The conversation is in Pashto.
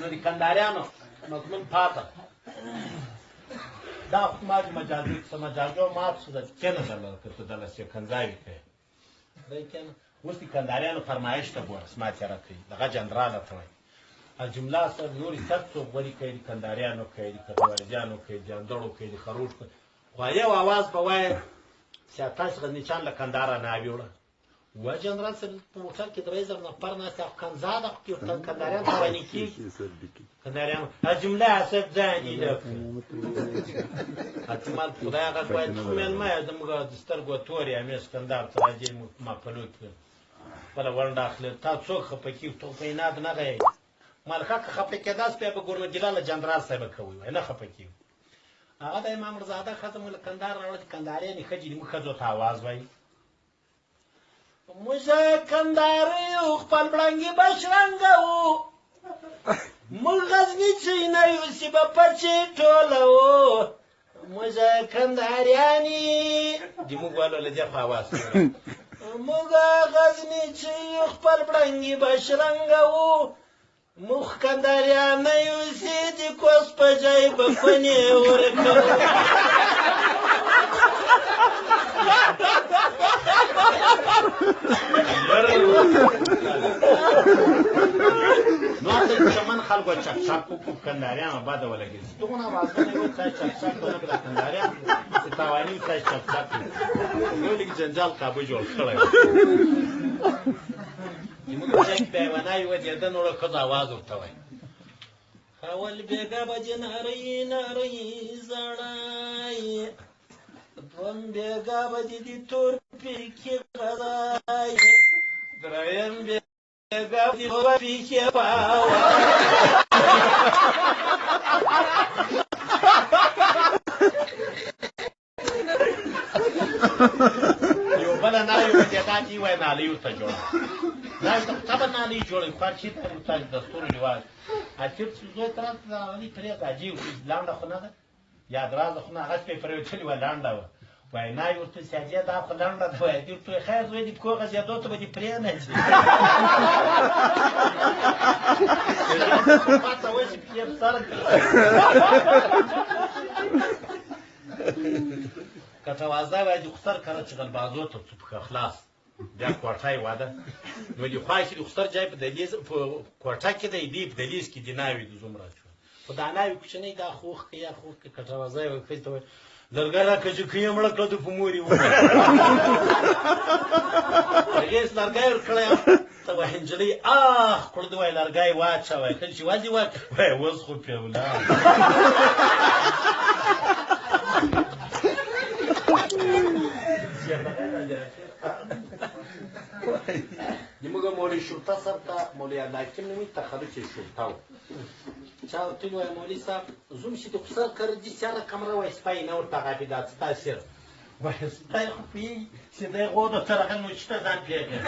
نو د کندهاریانو مضمون پاته دا خو ما د مجازو مات شو د کېنه درلره که ته دله سکنځاوي کوې دی کېنه اوس د کندهاریانو فرمایش ته ګوره زما تېره کوي دغه جنراله ته وایي الجمله سر نورې سر څوک غوري کوي د کندهاریانو کوي د کټوارجانو کوي د جاندړو کوي د خروش کوي خو یو اواز به وایي چې تاسو غزنیچان له کندهاره ناویوړه و جنرال صاحب په موټر کې درې زره نفر ناست او کنزاده کې کندهاریان روانې کېږي کندهاریان الجمله صاحب ځاني ده احتمال خدای هغه وایي څو مېلمه یې زموږ د سترګو تورې امیر سکندر ته راځي ما پلو کې خپله ونډه اخلي تا څوک خفه کېږي ته په اناد نه غږی مالکه که خفه کېداست بیا به ګورنرجنرال جنرال صاحبه کوي وایي نه خفه کېږي هغه د امام رضاده ښځه مو له کندهار راوړه چې کندهاریانې ښځې دي موږ ښځو ته آواز وایي موږ کندهاري یو خپل بړنګې بشرنګه وو موږ غزنیچي نه یو چې به پچې ټوله وو موږ کندهاریانې دي موږ والو له دې خوا آواز کوي موږ غزنیچي یو خپل بړنګې بشرنګه وو موږ کندهاریان نه یو چې د کوس په ځای به فنې ورکوو نو هلته د چمن خلکو چکچک وکړو کندهاریانو بده ولګېد چې دغونه آوازونه یې وایي څای چکچک ونه کړه کندهاریان چې تاواني څای چکچک یو لږ جنجال کابه جوړ کړی زموږ ځای کې بیا یوه ناوې ودېده نوړه ښځو آواز ورته وایي خول بېګا به دې نرۍ نرۍ زړی دوم بېګا به دې د تور پیکې غذای دریم بېګا به دې دوه پیکې پاوه یو بله ناوې ودېدا چې وایي نالۍ ورته جوړه ناوې ته خو څه به نالۍ جوړوي خو هر چېرته تاسو دستور رواج چېرته چې زوی ته راته د علي پرېږده عجیب لنډه خو نه ده یا درازه خو نه هغسې پرې پرېوتلې وه لنډه وه وایي ناوې ورته وایي سیاجي دا خو لنډه ده وایي دې ورته وایي خیر زوی دې پښو غځېدو ته به دې پرېنځي پاته وایي چې پښې په سر کړه که توازه وایي دې خو سر کړه چې غلبازو ته څو پښه خلاص بیا کوټه یې واده نو دې خوا چې د خسر ځای په دهلیز په کوټه کې دی دې په دهلیز کې دې ناوې د زوم راچوه خو دا ناوې کوچنۍ دا خوښ که یا خوښ که کټوازه یې وایي ښځې ته وایي لرګی راکړه چې که یې مړه کړه د په مور یې ووایه هغې لرګی ورکړی ته وایي نجلۍ اخ کړه ده وایي لرګی واچوی کله چې وځي وایي اوس خو پرې ولاړ زموږ مولوي شرطه صاحب ته مولوي عبدالحکیم نومي تخرج یې شرطه و چا ورته وویل مولوي صاحب زوم چې د خسر کړه دي سیاره کمره وایي سپی نه ورته غاپي دا څه تاثیر وایي سپی خو پوهېږي چې دی غوډو ته راغلی نو چې ته ځان پرېږدي